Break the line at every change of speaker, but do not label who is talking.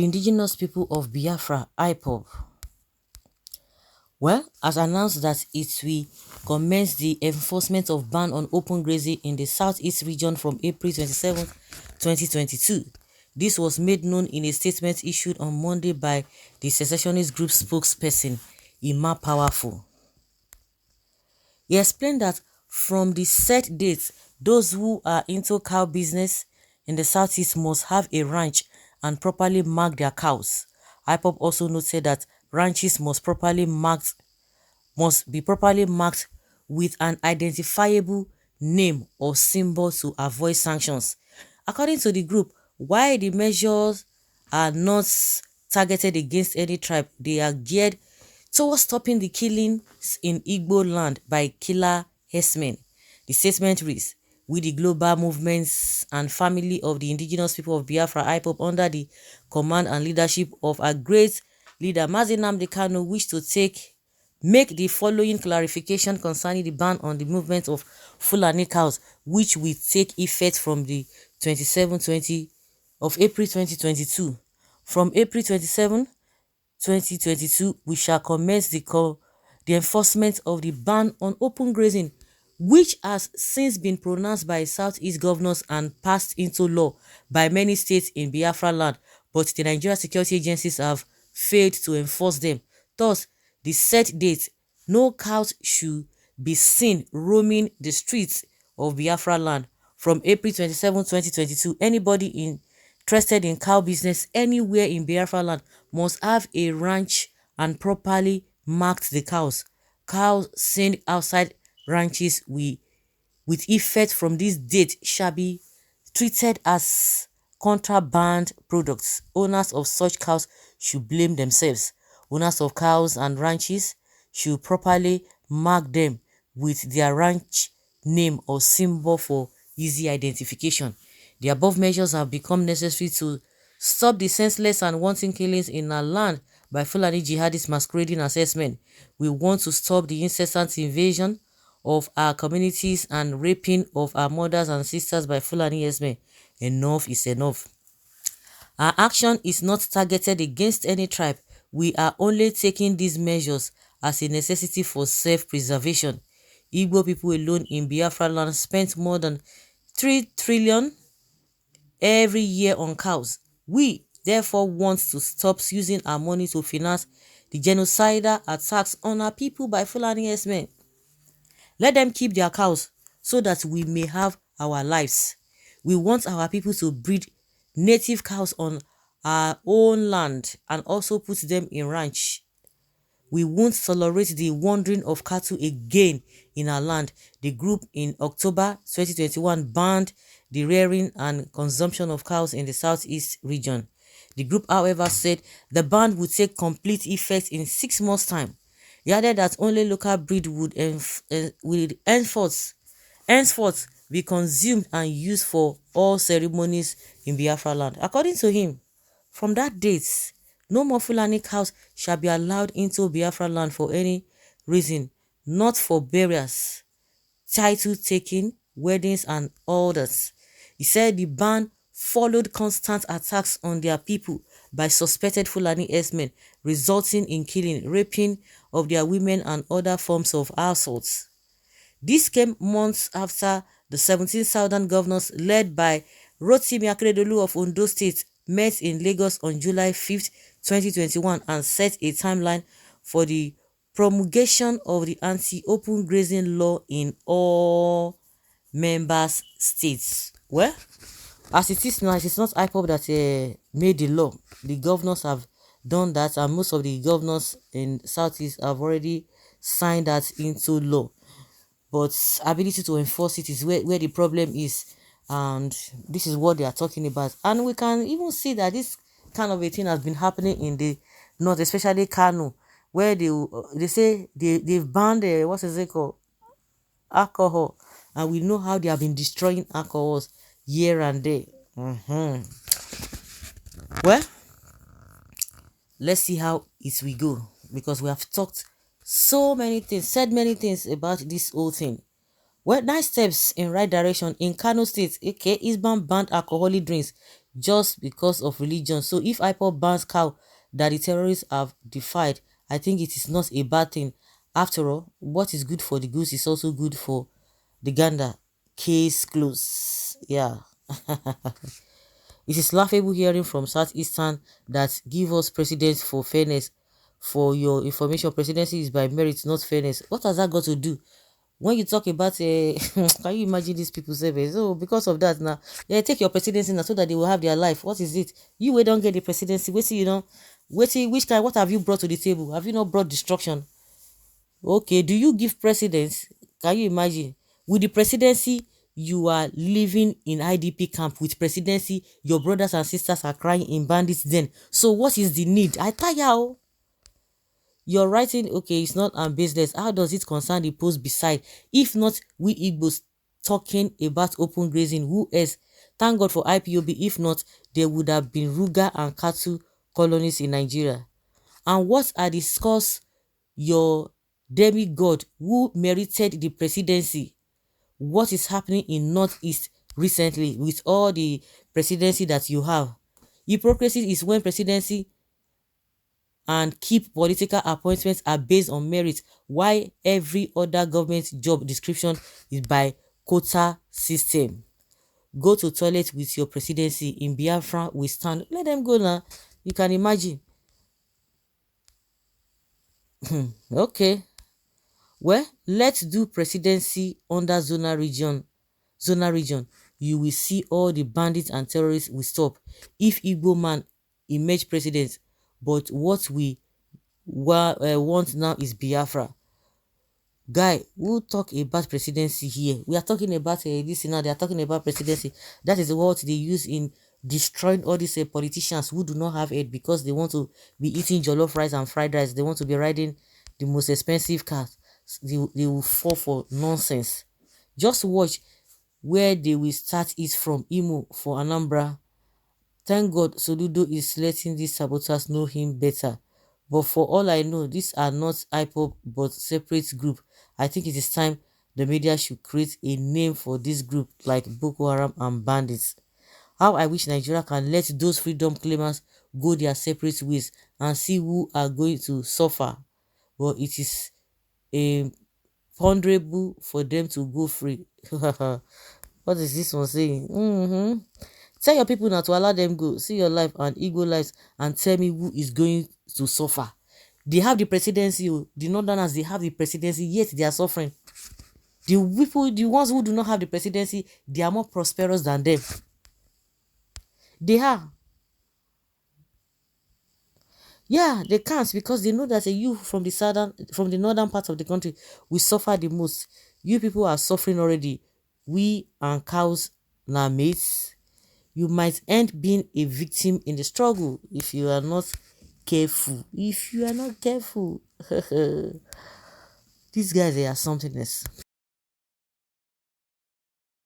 the indigenous people of Biafra, Ipob, well, has announced that it will commence the enforcement of ban on open grazing in the southeast region from April 27, 2022. This was made known in a statement issued on Monday by the secessionist group spokesperson, Ima Powerful. He explained that from the set date, those who are into cow business in the southeast must have a ranch and properly mark their cows. IPOB also noted that ranches must be properly marked with an identifiable name or symbol to avoid sanctions. According to the group, while the measures are not targeted against any tribe, they are geared towards stopping the killings in Igbo land by killer herdsmen. The statement reads, "We, the global movements and family of the indigenous people of Biafra, IPOB, under the command and leadership of our great leader Mazi Nnamdi Kanu, wish to make the following clarification concerning the ban on the movement of Fulani cows, which will take effect from the 27-20 of April 2022. From April 27, 2022, we shall commence the enforcement of the ban on open grazing, which has since been pronounced by Southeast governors and passed into law by many states in Biafra land, but the Nigeria security agencies have failed to enforce them. Thus, the set date, no cows should be seen roaming the streets of Biafra land. From April 27, 2022, anybody interested in cow business anywhere in Biafra land must have a ranch and properly marked the cows. Cows seen outside ranches with effect from this date shall be treated as contraband products. Owners of such cows should blame themselves. Owners of cows and ranches should properly mark them with their ranch name or symbol for easy identification. The above measures have become necessary to stop the senseless and wanton killings in our land by Fulani jihadists masquerading as herdsmen. We want to stop the incessant invasion of our communities and raping of our mothers and sisters by Fulani herdsmen. Enough is enough. Our action is not targeted against any tribe. We are only taking these measures as a necessity for self-preservation. Igbo people alone in Biafra land spent more than 3 trillion every year on cows. We therefore want to stop using our money to finance the genocidal attacks on our people by Fulani herdsmen. Let them keep their cows so that we may have our lives. We want our people to breed native cows on our own land and also put them in ranch. We won't tolerate the wandering of cattle again in our land. The group in October 2021 banned the rearing and consumption of cows in the southeast region. The group, however, said the ban would take complete effect in 6 months' time. He added that only local breed would henceforth be consumed and used for all ceremonies in Biafra land. According to him, from that date, no more Fulani cows shall be allowed into Biafra land for any reason, not for burials, title taking, weddings, and others. He said the ban followed constant attacks on their people by suspected Fulani herdsmen, resulting in killing, raping of their women and other forms of assaults. This came months after the 17 southern governors led by Rotimi Akeredolu of Ondo State met in Lagos on July 5, 2021 and set a timeline for the promulgation of the anti-open grazing law in all member states. Well, as it is now, it is not IPOB that made the law. The governors have done that, and most of the governors in Southeast have already signed that into law. But ability to enforce it is where the problem is, and this is what they are talking about. And we can even see that this kind of a thing has been happening in the north, especially Kano, where they say they've banned what is it called, alcohol, and we know how they have been destroying alcohols year and day. Well, let's see how it will go, because we have talked so many things, said many things about this whole thing. Well, 9 steps in right direction in Kano State. Okay, Eastbound banned alcoholic drinks just because of religion. So if Ipob bans cow that the terrorists have defied, I think it is not a bad thing. After all, what is good for the goose is also good for the gander. Case closed. Yeah. It is laughable hearing from Southeastern that give us precedence for fairness. For your information, presidency is by merit, not fairness. What has that got to do? When you talk about can you imagine these people say so because of that now, yeah, take your presidency now so that they will have their life. What is it? You will don't get the presidency. Wait till you know, wait till which kind, what have you brought to the table? Have you not brought destruction? Okay, do you give precedence? Can you imagine? With the presidency, you are living in IDP camp. With presidency, your brothers and sisters are crying in bandits den. So what is the need? I tire. Oh. You're writing, okay, it's not on business. How does it concern the post beside? If not, we Igbos talking about open grazing, who else? Thank God for IPOB. If not, there would have been Ruga and cattle colonies in Nigeria. And what are the scores your demigod who merited the presidency? What is happening in Northeast recently with all the presidency that you have? Hypocrisy is when presidency and keep political appointments are based on merit, while every other government job description is by quota system. Go to toilet with your presidency. In Biafra we stand. Let them go now. You can imagine. Okay, well, let's do presidency under zona region. You will see all the bandits and terrorists will stop if Igbo man emerge president. But what we want now is Biafra. Guy, who talk about presidency here? We are talking about this now. They are talking about presidency. That is what they use in destroying all these politicians who do not have it because they want to be eating jollof rice and fried rice. They want to be riding the most expensive cars. They will fall for nonsense. Just watch where they will start it from. Imo for Anambra. Thank God Soludo is letting these saboteurs know him better. But for all I know, these are not IPOB but separate group. I think it is time the media should create a name for this group like Boko Haram and bandits. How I wish Nigeria can let those freedom claimers go their separate ways and see who are going to suffer. But it is ponderable for them to go free. What is this one saying? Tell your people now to allow them go. See your life and ego lives and tell me who is going to suffer. They have the presidency. The northerners, they have the presidency, yet they are suffering. The people, the ones who do not have the presidency, they are more prosperous than them. They are. Yeah, they can't because they know that you from the northern part of the country will suffer the most. You people are suffering already. We and cows now mates. You might end being a victim in the struggle if you are not careful. If you are not careful. These guys, they are something else.